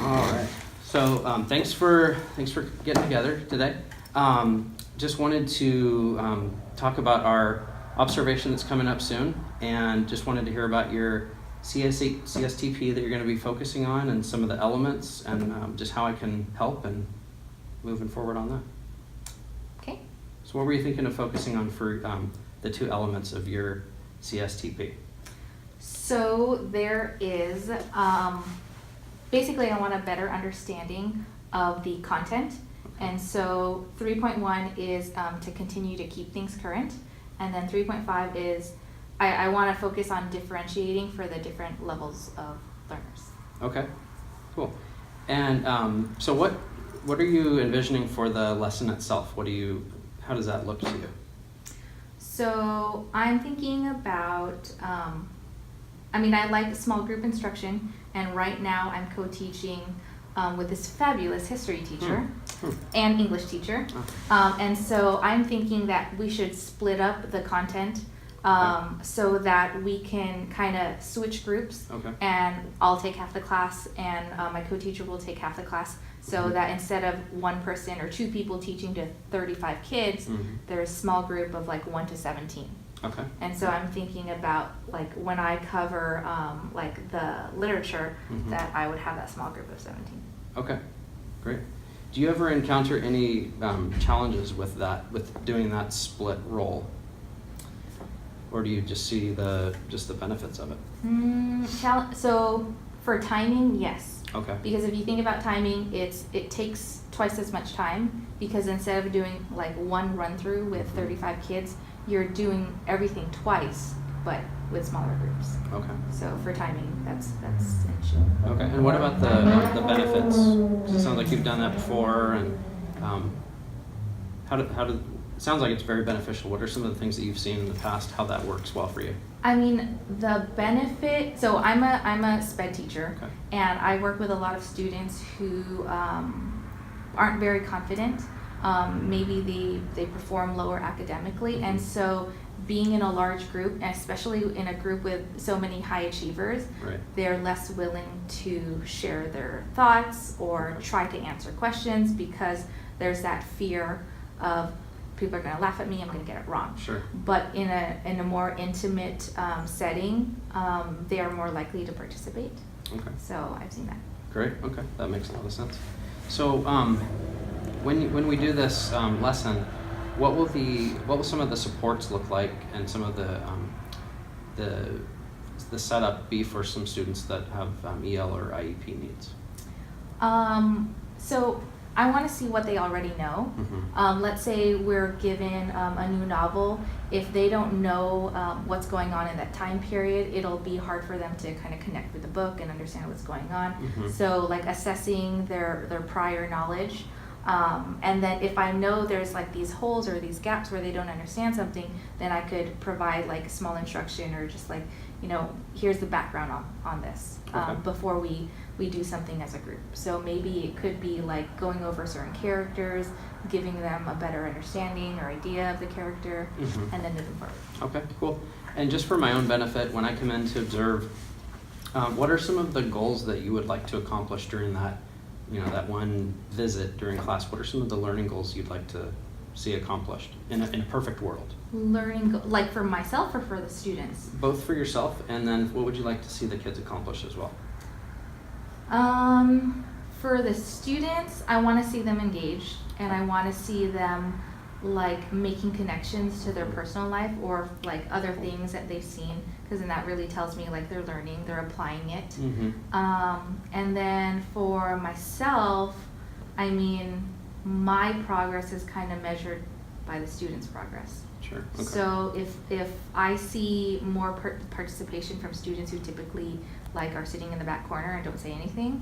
All right. So thanks for getting together today. Just wanted to talk about our observation that's coming up soon, and just wanted to hear about your CSTP that you're going to be focusing on, and some of the elements, and just how I can help and moving forward on that. Okay. So what were you thinking of focusing on for the two elements of your CSTP? So there is, basically I want a better understanding of the content. And so 3.1 is to continue to keep things current. And then 3.5 is I want to focus on differentiating for the different levels of learners. Okay, cool. And so what are you envisioning for the lesson itself? How does that look to you? So I'm thinking about, I like small group instruction, and right now I'm co-teaching with this fabulous history teacher and English teacher. And so I'm thinking that we should split up the content so that we can kind of switch groups, and I'll take half the class and my co-teacher will take half the class, so that instead of one person or two people teaching to 35 kids, there's a small group of like 1 to 17. Okay. And so I'm thinking about like when I cover like the literature, that I would have that small group of 17. Okay, great. Do you ever encounter any challenges with doing that split role? Or do you just see the benefits of it? So for timing, yes. Okay. Because if you think about timing, it takes twice as much time, because instead of doing like one run through with 35 kids, you're doing everything twice, but with smaller groups. Okay. So for timing, that's an issue. Okay. And what about the benefits? 'Cause it sounds like you've done that before, and it sounds like it's very beneficial. What are some of the things that you've seen in the past, how that works well for you? The benefit, so I'm a SPED teacher, and I work with a lot of students who aren't very confident. Maybe they perform lower academically, and so being in a large group, and especially in a group with so many high achievers, they're less willing to share their thoughts or try to answer questions, because there's that fear of people are going to laugh at me, I'm going to get it wrong. Sure. But in a more intimate setting, they are more likely to participate. Okay. So I've seen that. Great. Okay, that makes a lot of sense. So when we do this lesson, what will some of the supports look like, and some of the setup be for some students that have EL or IEP needs? So I want to see what they already know. Let's say we're given a new novel. If they don't know what's going on in that time period, it'll be hard for them to kind of connect with the book and understand what's going on. So like assessing their prior knowledge. And then if I know there's like these holes or these gaps where they don't understand something, then I could provide like small instruction, or just like, here's the background on this before we do something as a group. So maybe it could be like going over certain characters, giving them a better understanding or idea of the character, and then moving forward. Okay, cool. And just for my own benefit, when I come in to observe, what are some of the goals that you would like to accomplish during that one visit during class? What are some of the learning goals you'd like to see accomplished in a perfect world? Like for myself or for the students? Both for yourself, and then what would you like to see the kids accomplish as well? For the students, I want to see them engaged, and I want to see them like making connections to their personal life or like other things that they've seen, because then that really tells me like they're learning, they're applying it. And then for myself, my progress is kind of measured by the students' progress. Sure. Okay. So if I see more participation from students who typically like are sitting in the back corner and don't say anything,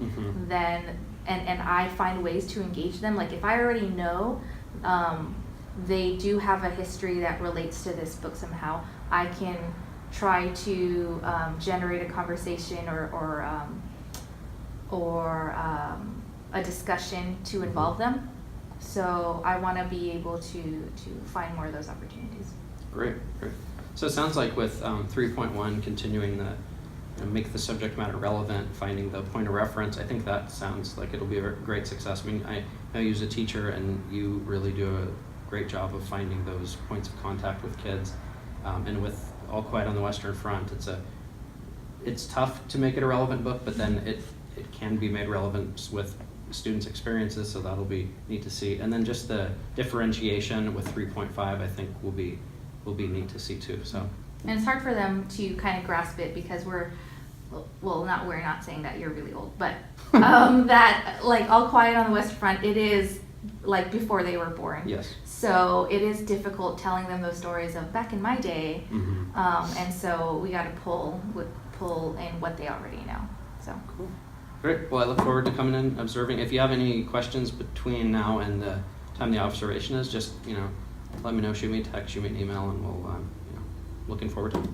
then and I find ways to engage them. Like if I already know they do have a history that relates to this book somehow, I can try to generate a conversation or a discussion to involve them. So I want to be able to find more of those opportunities. Great. So it sounds like with 3.1 continuing make the subject matter relevant, finding the point of reference. I think that sounds like it'll be a great success. I mean, I know you as a teacher, and you really do a great job of finding those points of contact with kids. And with All Quiet on the Western Front, it's tough to make it a relevant book, but then it can be made relevant with students' experiences, so that'll be neat to see. And then just the differentiation with 3.5, I think will be neat to see too. So. And it's hard for them to kind of grasp it because we're not saying that you're really old, but that like All Quiet on the Western Front, it is like before they were born. Yes. So it is difficult telling them those stories of back in my day, and so we got to pull in what they already know. So. Cool. Great. Well, I look forward to coming in, observing. If you have any questions between now and the time the observation is, just let me know. Shoot me a text, shoot me an email, and we'll looking forward to it.